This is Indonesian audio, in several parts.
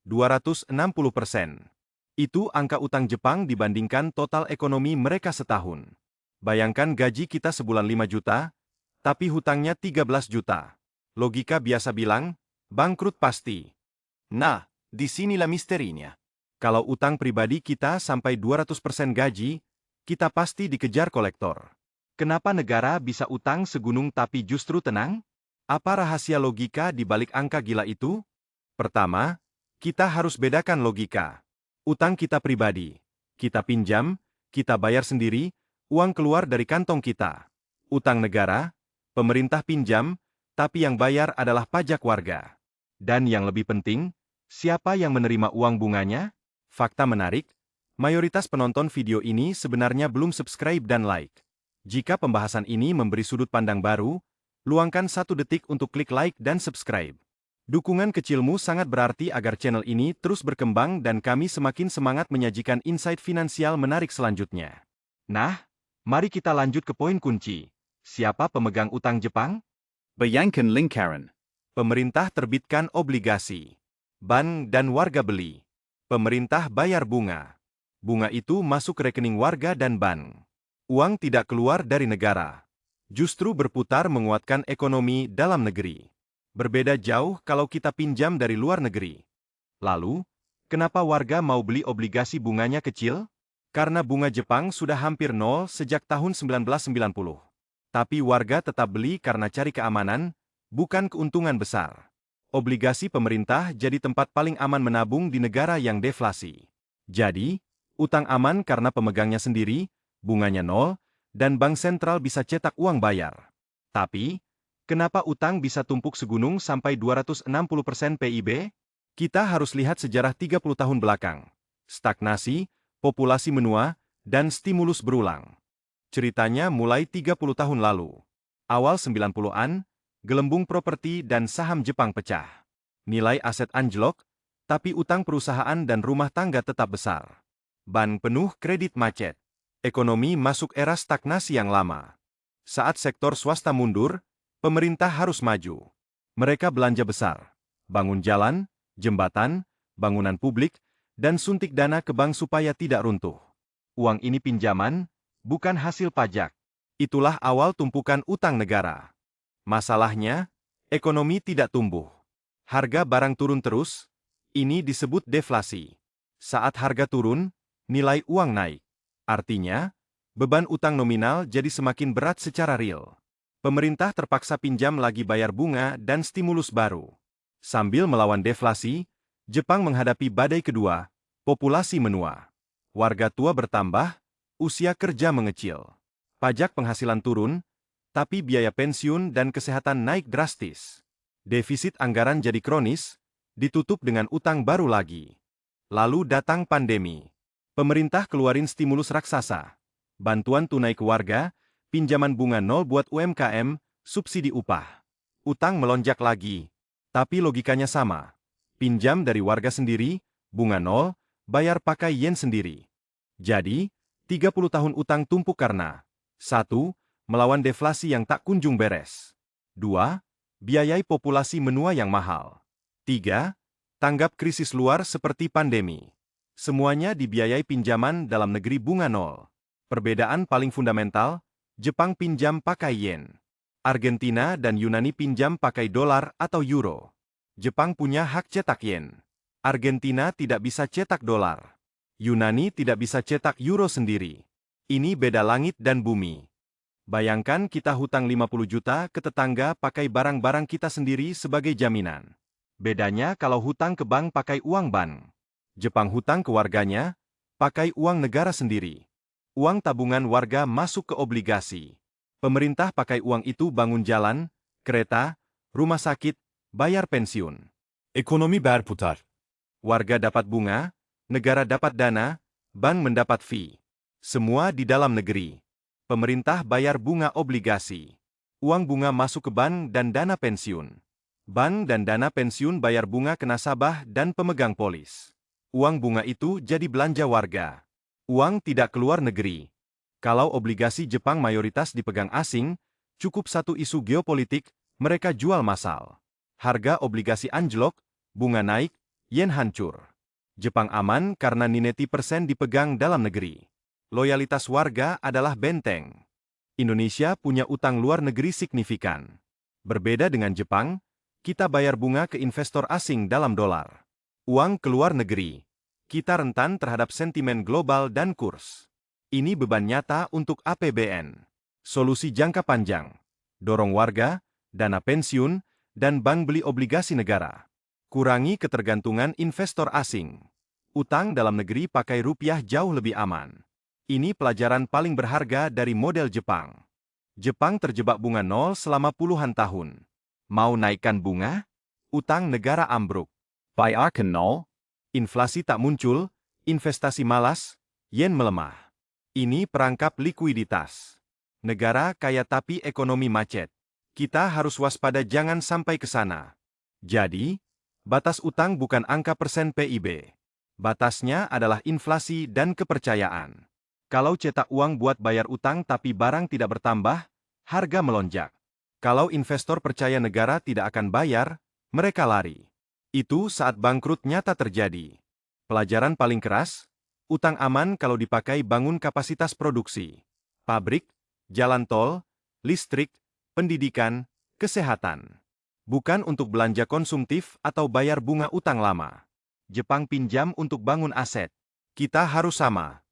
260%. Itu angka utang Jepang dibandingkan total ekonomi mereka setahun. Bayangkan gaji kita sebulan 5 juta, tapi hutangnya 13 juta. Logika biasa bilang, bangkrut pasti. Nah, disinilah misterinya. Kalau utang pribadi kita sampai 200% gaji, kita pasti dikejar kolektor. Kenapa negara bisa utang segunung tapi justru tenang? Apa rahasia logika di balik angka gila itu? Pertama, kita harus bedakan logika. Utang kita pribadi. Kita pinjam, kita bayar sendiri, uang keluar dari kantong kita. Utang negara, pemerintah pinjam, tapi yang bayar adalah pajak warga. Dan yang lebih penting, siapa yang menerima uang bunganya? Fakta menarik, mayoritas penonton video ini sebenarnya belum subscribe dan like. Jika pembahasan ini memberi sudut pandang baru, luangkan 1 detik untuk klik like dan subscribe. Dukungan kecilmu sangat berarti agar channel ini terus berkembang dan kami semakin semangat menyajikan insight finansial menarik selanjutnya. Nah, mari kita lanjut ke poin kunci. Siapa pemegang utang Jepang? Bayangkan lingkaran. Pemerintah terbitkan obligasi. Bank dan warga beli. Pemerintah bayar bunga. Bunga itu masuk ke rekening warga dan bank. Uang tidak keluar dari negara. Justru berputar menguatkan ekonomi dalam negeri. Berbeda jauh kalau kita pinjam dari luar negeri. Lalu, kenapa warga mau beli obligasi bunganya kecil? Karena bunga Jepang sudah hampir nol sejak tahun 1990. Tapi warga tetap beli karena cari keamanan, bukan keuntungan besar. Obligasi pemerintah jadi tempat paling aman menabung di negara yang deflasi. Jadi, utang aman karena pemegangnya sendiri, bunganya nol, dan bank sentral bisa cetak uang bayar. Tapi, kenapa utang bisa tumpuk segunung sampai 260% PIB? Kita harus lihat sejarah 30 tahun belakang. Stagnasi, populasi menua, dan stimulus berulang. Ceritanya mulai 30 tahun lalu. Awal 90-an, gelembung properti dan saham Jepang pecah. Nilai aset anjlok, tapi utang perusahaan dan rumah tangga tetap besar. Bank penuh, kredit macet. Ekonomi masuk era stagnasi yang lama. Saat sektor swasta mundur, pemerintah harus maju. Mereka belanja besar, bangun jalan, jembatan, bangunan publik, dan suntik dana ke bank supaya tidak runtuh. Uang ini pinjaman, bukan hasil pajak. Itulah awal tumpukan utang negara. Masalahnya, ekonomi tidak tumbuh. Harga barang turun terus, ini disebut deflasi. Saat harga turun, nilai uang naik. Artinya, beban utang nominal jadi semakin berat secara real. Pemerintah terpaksa pinjam lagi bayar bunga dan stimulus baru. Sambil melawan deflasi, Jepang menghadapi badai kedua, populasi menua. Warga tua bertambah, usia kerja mengecil. Pajak penghasilan turun, tapi biaya pensiun dan kesehatan naik drastis. Defisit anggaran jadi kronis, ditutup dengan utang baru lagi. Lalu datang pandemi. Pemerintah keluarin stimulus raksasa. Bantuan tunai ke warga, pinjaman bunga nol buat UMKM, subsidi upah. Utang melonjak lagi. Tapi logikanya sama. Pinjam dari warga sendiri, bunga nol, bayar pakai yen sendiri. Jadi, 30 tahun utang tumpuk karena 1. Melawan deflasi yang tak kunjung beres. 2. Biayai populasi menua yang mahal. 3. Tanggap krisis luar seperti pandemi. Semuanya dibiayai pinjaman dalam negeri bunga nol. Perbedaan paling fundamental, Jepang pinjam pakai yen. Argentina dan Yunani pinjam pakai dolar atau euro. Jepang punya hak cetak yen. Argentina tidak bisa cetak dolar. Yunani tidak bisa cetak euro sendiri. Ini beda langit dan bumi. Bayangkan kita hutang 50 juta ke tetangga pakai barang-barang kita sendiri sebagai jaminan. Bedanya kalau hutang ke bank pakai uang bank. Jepang hutang ke warganya, pakai uang negara sendiri. Uang tabungan warga masuk ke obligasi. Pemerintah pakai uang itu bangun jalan, kereta, rumah sakit, bayar pensiun. Ekonomi berputar. Warga dapat bunga, negara dapat dana, bank mendapat fee. Semua di dalam negeri. Pemerintah bayar bunga obligasi. Uang bunga masuk ke bank dan dana pensiun. Bank dan dana pensiun bayar bunga ke nasabah dan pemegang polis. Uang bunga itu jadi belanja warga. Uang tidak keluar negeri. Kalau obligasi Jepang mayoritas dipegang asing, cukup satu isu geopolitik, mereka jual massal. Harga obligasi anjlok, bunga naik, yen hancur. Jepang aman karena 90% dipegang dalam negeri. Loyalitas warga adalah benteng. Indonesia punya utang luar negeri signifikan. Berbeda dengan Jepang, kita bayar bunga ke investor asing dalam dolar. Uang ke luar negeri. Kita rentan terhadap sentimen global dan kurs. Ini beban nyata untuk APBN. Solusi jangka panjang. Dorong warga, dana pensiun, dan bank beli obligasi negara. Kurangi ketergantungan investor asing. Utang dalam negeri pakai rupiah jauh lebih aman. Ini pelajaran paling berharga dari model Jepang. Jepang terjebak bunga nol selama puluhan tahun. Mau naikkan bunga? Utang negara ambruk. Bayarkan nol. Inflasi tak muncul, investasi malas, yen melemah. Ini perangkap likuiditas. Negara kaya tapi ekonomi macet. Kita harus waspada jangan sampai ke sana. Jadi, batas utang bukan angka persen PIB. Batasnya adalah inflasi dan kepercayaan. Kalau cetak uang buat bayar utang tapi barang tidak bertambah, harga melonjak. Kalau investor percaya negara tidak akan bayar, mereka lari. Itu saat bangkrut nyata terjadi. Pelajaran paling keras, utang aman kalau dipakai bangun kapasitas produksi. Pabrik, jalan tol, listrik, pendidikan, kesehatan. Bukan untuk belanja konsumtif atau bayar bunga utang lama. Jepang pinjam untuk bangun aset. Kita harus sama.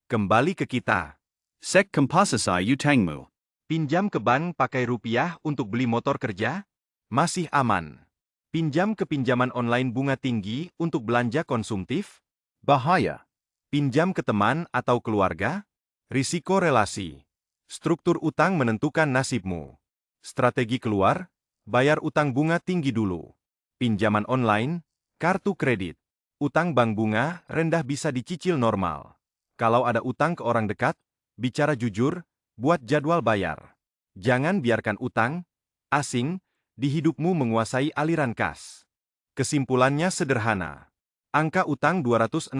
Kembali ke kita. Sek kompasasi utangmu. Pinjam ke bank pakai rupiah untuk beli motor kerja? Masih aman. Pinjam ke pinjaman online bunga tinggi untuk belanja konsumtif? Bahaya. Pinjam ke teman atau keluarga? Risiko relasi. Struktur utang menentukan nasibmu. Strategi keluar, bayar utang bunga tinggi dulu. Pinjaman online, kartu kredit. Utang bank bunga rendah bisa dicicil normal. Kalau ada utang ke orang dekat, bicara jujur, buat jadwal bayar. Jangan biarkan utang asing di hidupmu menguasai aliran kas. Kesimpulannya sederhana. Angka utang 260%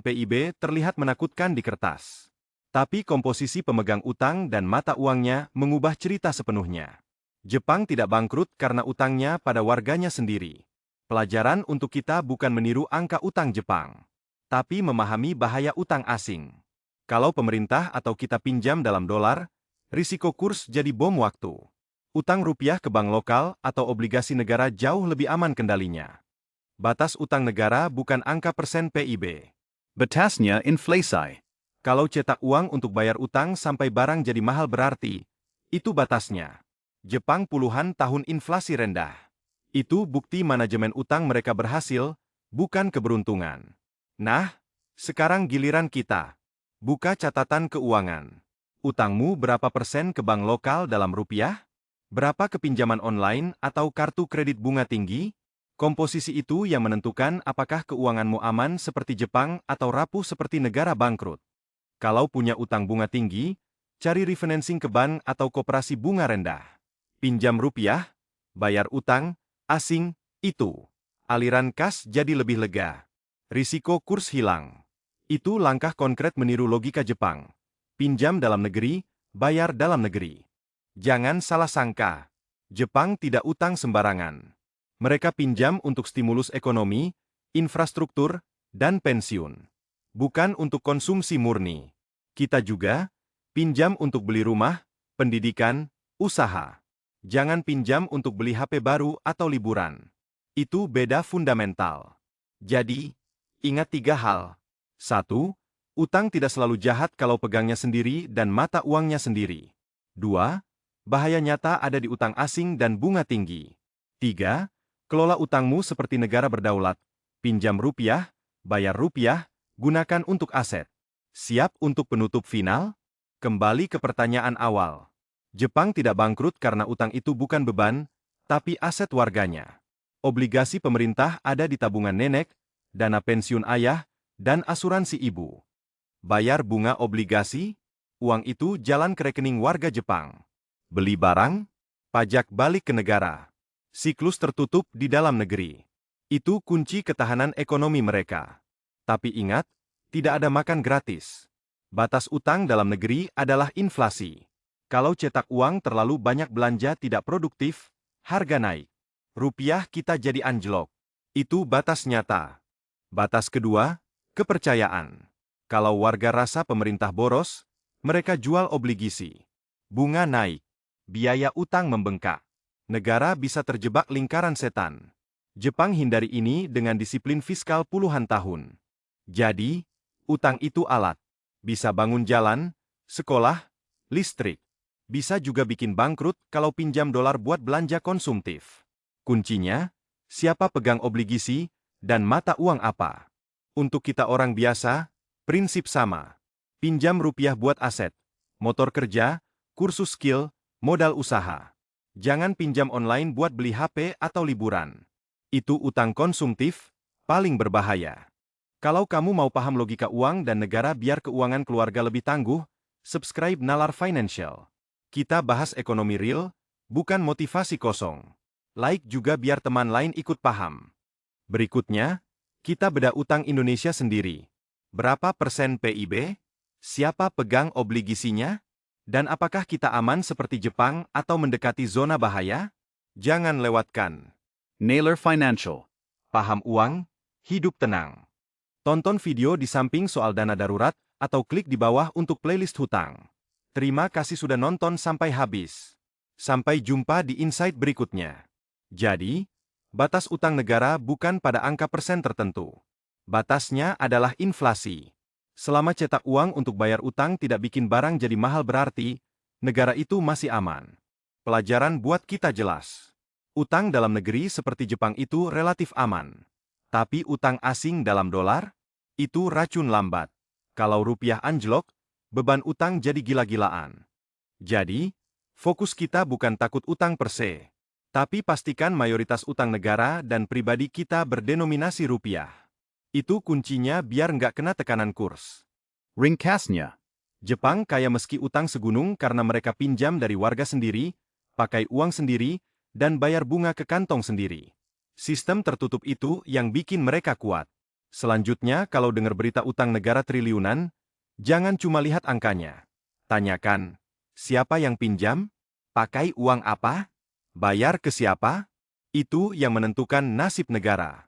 PIB terlihat menakutkan di kertas. Tapi komposisi pemegang utang dan mata uangnya mengubah cerita sepenuhnya. Jepang tidak bangkrut karena utangnya pada warganya sendiri. Pelajaran untuk kita bukan meniru angka utang Jepang, tapi memahami bahaya utang asing. Kalau pemerintah atau kita pinjam dalam dolar, risiko kurs jadi bom waktu. Utang rupiah ke bank lokal atau obligasi negara jauh lebih aman kendalinya. Batas utang negara bukan angka persen PIB. Batasnya inflasi. Kalau cetak uang untuk bayar utang sampai barang jadi mahal berarti, itu batasnya. Jepang puluhan tahun inflasi rendah. Itu bukti manajemen utang mereka berhasil, bukan keberuntungan. Nah, sekarang giliran kita. Buka catatan keuangan. Utangmu berapa persen ke bank lokal dalam rupiah? Berapa ke pinjaman online atau kartu kredit bunga tinggi? Komposisi itu yang menentukan apakah keuanganmu aman seperti Jepang atau rapuh seperti negara bangkrut. Kalau punya utang bunga tinggi, cari refinancing ke bank atau koperasi bunga rendah. Pinjam rupiah, bayar utang asing, itu. Aliran kas jadi lebih lega. Risiko kurs hilang. Itu langkah konkret meniru logika Jepang. Pinjam dalam negeri, bayar dalam negeri. Jangan salah sangka. Jepang tidak utang sembarangan. Mereka pinjam untuk stimulus ekonomi, infrastruktur, dan pensiun. Bukan untuk konsumsi murni. Kita juga pinjam untuk beli rumah, pendidikan, usaha. Jangan pinjam untuk beli HP baru atau liburan. Itu beda fundamental. Jadi, ingat 3 hal. 1. Utang tidak selalu jahat kalau pegangnya sendiri dan mata uangnya sendiri. 2. Bahaya nyata ada di utang asing dan bunga tinggi. 3. Kelola utangmu seperti negara berdaulat. Pinjam rupiah, bayar rupiah, gunakan untuk aset. Siap untuk penutup final? Kembali ke pertanyaan awal. Jepang tidak bangkrut karena utang itu bukan beban, tapi aset warganya. Obligasi pemerintah ada di tabungan nenek, dana pensiun ayah, dan asuransi ibu. Bayar bunga obligasi, uang itu jalan ke rekening warga Jepang. Beli barang, pajak balik ke negara. Siklus tertutup di dalam negeri. Itu kunci ketahanan ekonomi mereka. Tapi ingat, tidak ada makan gratis. Batas utang dalam negeri adalah inflasi. Kalau cetak uang terlalu banyak belanja tidak produktif, harga naik. Rupiah kita jadi anjlok. Itu batas nyata. Batas kedua, kepercayaan. Kalau warga rasa pemerintah boros, mereka jual obligasi. Bunga naik, biaya utang membengkak. Negara bisa terjebak lingkaran setan. Jepang hindari ini dengan disiplin fiskal puluhan tahun. Jadi, utang itu alat. Bisa bangun jalan, sekolah, listrik. Bisa juga bikin bangkrut kalau pinjam dolar buat belanja konsumtif. Kuncinya, siapa pegang obligasi, dan mata uang apa. Untuk kita orang biasa, prinsip sama. Pinjam rupiah buat aset, motor kerja, kursus skill, modal usaha. Jangan pinjam online buat beli HP atau liburan. Itu utang konsumtif, paling berbahaya. Kalau kamu mau paham logika uang dan negara biar keuangan keluarga lebih tangguh, subscribe Nalar Financial. Kita bahas ekonomi real, bukan motivasi kosong. Like juga biar teman lain ikut paham. Berikutnya, kita bedah utang Indonesia sendiri. Berapa persen PIB? Siapa pegang obligasinya? Dan apakah kita aman seperti Jepang atau mendekati zona bahaya? Jangan lewatkan. Naylor Financial. Paham uang, hidup tenang. Tonton video di samping soal dana darurat atau klik di bawah untuk playlist hutang. Terima kasih sudah nonton sampai habis. Sampai jumpa di insight berikutnya. Jadi, batas utang negara bukan pada angka persen tertentu. Batasnya adalah inflasi. Selama cetak uang untuk bayar utang tidak bikin barang jadi mahal berarti, negara itu masih aman. Pelajaran buat kita jelas. Utang dalam negeri seperti Jepang itu relatif aman. Tapi utang asing dalam dolar? Itu racun lambat. Kalau rupiah anjlok, beban utang jadi gila-gilaan. Jadi, fokus kita bukan takut utang per se. Tapi pastikan mayoritas utang negara dan pribadi kita berdenominasi rupiah. Itu kuncinya biar nggak kena tekanan kurs. Ringkasnya. Jepang kaya meski utang segunung karena mereka pinjam dari warga sendiri, pakai uang sendiri, dan bayar bunga ke kantong sendiri. Sistem tertutup itu yang bikin mereka kuat. Selanjutnya, kalau dengar berita utang negara triliunan, jangan cuma lihat angkanya. Tanyakan, siapa yang pinjam? Pakai uang apa? Bayar ke siapa? Itu yang menentukan nasib negara.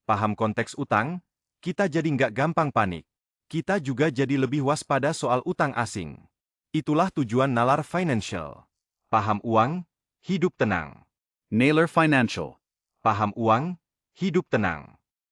Paham konteks utang, kita jadi nggak gampang panik. Kita juga jadi lebih waspada soal utang asing. Itulah tujuan Nalar Financial. Paham uang, hidup tenang. Naylor Financial. Paham uang, hidup tenang.